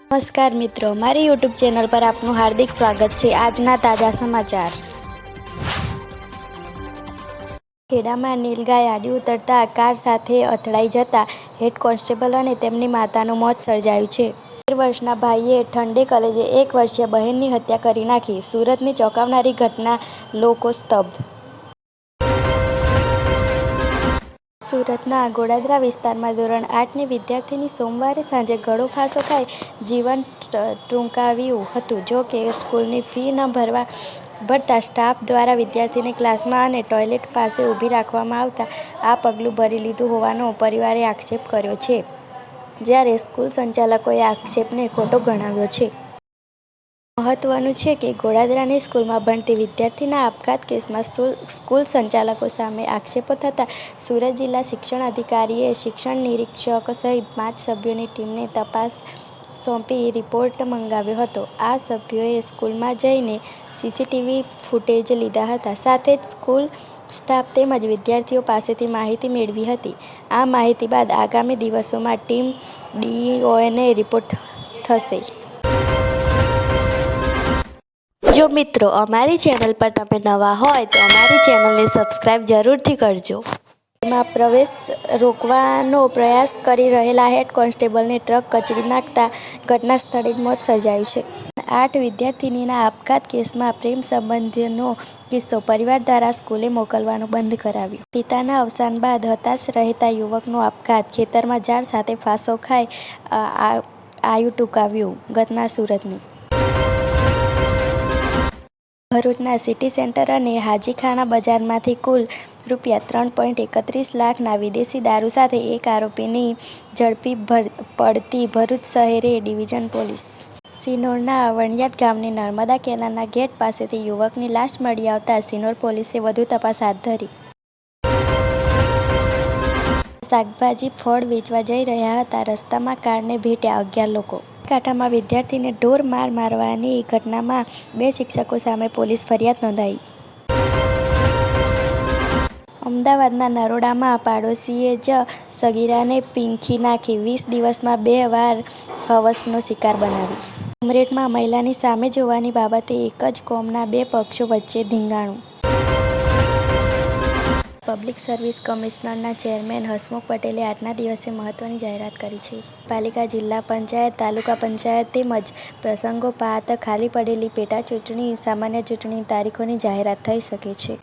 નમસ્કાર મિત્રો, મારી યુટ્યુબ ચેનલ પર આપનું હાર્દિક સ્વાગત છે। આજના તાજા સમાચાર। ખેડામાં નીલગાય આડી ઉતરતા કાર સાથે અથડાઈ જતા હેડ કોન્સ્ટેબલ અને તેમની માતાનું મોત સર્જાયું છે। 13 વર્ષના ભાઈએ ઠંડે કલેજે 1 વર્ષીય બહેનની હત્યા કરી નાખી। સુરતની ચોંકાવનારી ઘટના, લોકો સ્તબ્ધ। સુરતના ગોડાદરા વિસ્તારમાં ધોરણ 8ની વિદ્યાર્થીની સોમવારે સાંજે ગળો ફાંસો ખાઈ જીવન ટૂંકાવ્યું હતું। જો કે સ્કૂલની ફી ન ભરતા સ્ટાફ દ્વારા વિદ્યાર્થીને ક્લાસમાં અને ટોયલેટ પાસે ઊભી રાખવામાં આવતા આ પગલું ભરી લીધું હોવાનો પરિવારે આક્ષેપ કર્યો છે, જ્યારે સ્કૂલ સંચાલકોએ આક્ષેપને ખોટો ગણાવ્યો છે। મહત્વનું છે કે ગોડાદરાની સ્કૂલમાં ભણતી વિદ્યાર્થીના આપઘાત કેસમાં સ્કૂલ સંચાલકો સામે આક્ષેપો થતાં સુરત જિલ્લા શિક્ષણ અધિકારીએ શિક્ષણ નિરીક્ષક સહિત 5 સભ્યોની ટીમને તપાસ સોંપી રિપોર્ટ મંગાવ્યો હતો। આ સભ્યોએ સ્કૂલમાં જઈને સીસીટીવી ફૂટેજ લીધા હતા, સાથે જ સ્કૂલ સ્ટાફ તેમજ વિદ્યાર્થીઓ પાસેથી માહિતી મેળવી હતી। આ માહિતી બાદ આગામી દિવસોમાં ટીમ ડીઈઓને રિપોર્ટ થશે। જો મિત્રો, અમારી ચેનલ પર તમે નવા હોય તો અમારી ચેનલને સબસ્ક્રાઇબ જરૂરથી કરજો। માં પ્રવેશ રોકવાનો પ્રયાસ કરી રહેલા હેડ કોન્સ્ટેબલને ટ્રક કચડી નાખતા ઘટના સ્થળે જ મોત સર્જાયું છે। 8 વિદ્યાર્થીનીના આપઘાત કેસમાં પ્રેમ સંબંધનો કિસ્સો, પરિવાર દ્વારા સ્કૂલે મોકલવાનું બંધ કરાવ્યું। પિતાના અવસાન બાદ હતાશ રહેતા યુવકનો આપઘાત, ખેતરમાં ઝાડ સાથે ફાંસો ખાઈ આયુ ટૂંકાવ્યું। ઘટના સુરતની ભરૂચના સિટી સેન્ટર અને હાજીખાના બજારમાંથી કુલ ₹3.31 લાખના વિદેશી દારૂ સાથે એક આરોપીની ઝડપી પડતી ભરૂચ શહેર એ ડિવિઝન પોલીસ। સિનોરના વણિયાદ ગામની નર્મદા કેનાલના ગેટ પાસેથી યુવકની લાશ મળી આવતા સિનોર પોલીસે વધુ તપાસ હાથ ધરી। શાકભાજી ફળ વેચવા જઈ રહ્યા હતા, રસ્તામાં કારને ભેટ્યા 11 લોકો। બનાસકાંઠામાં વિદ્યાર્થીને ઢોર માર મારવાની ઘટનામાં 2 શિક્ષકો સામે પોલીસ ફરિયાદ નોંધાઈ। અમદાવાદના નરોડામાં પાડોશીએ જ સગીરાને પીંખી નાખી 20 દિવસમાં 2 વાર હવસનો શિકાર બનાવી। ઉમરેઠમાં મહિલાની સામે જોવાની બાબતે એક જ કોમના 2 પક્ષો વચ્ચે ધીંગાણું। પબ્લિક સર્વિસ કમિશનના ચેરમેન હસમુખ પટેલે આજના દિવસે મહત્વની જાહેરાત કરી છે। પાલિકા, જિલ્લા પંચાયત, તાલુકા પંચાયત તેમજ પ્રસંગોપાત ખાલી પડેલી પેટા ચૂંટણી, સામાન્ય ચૂંટણીની તારીખોની જાહેરાત થઈ શકે છે।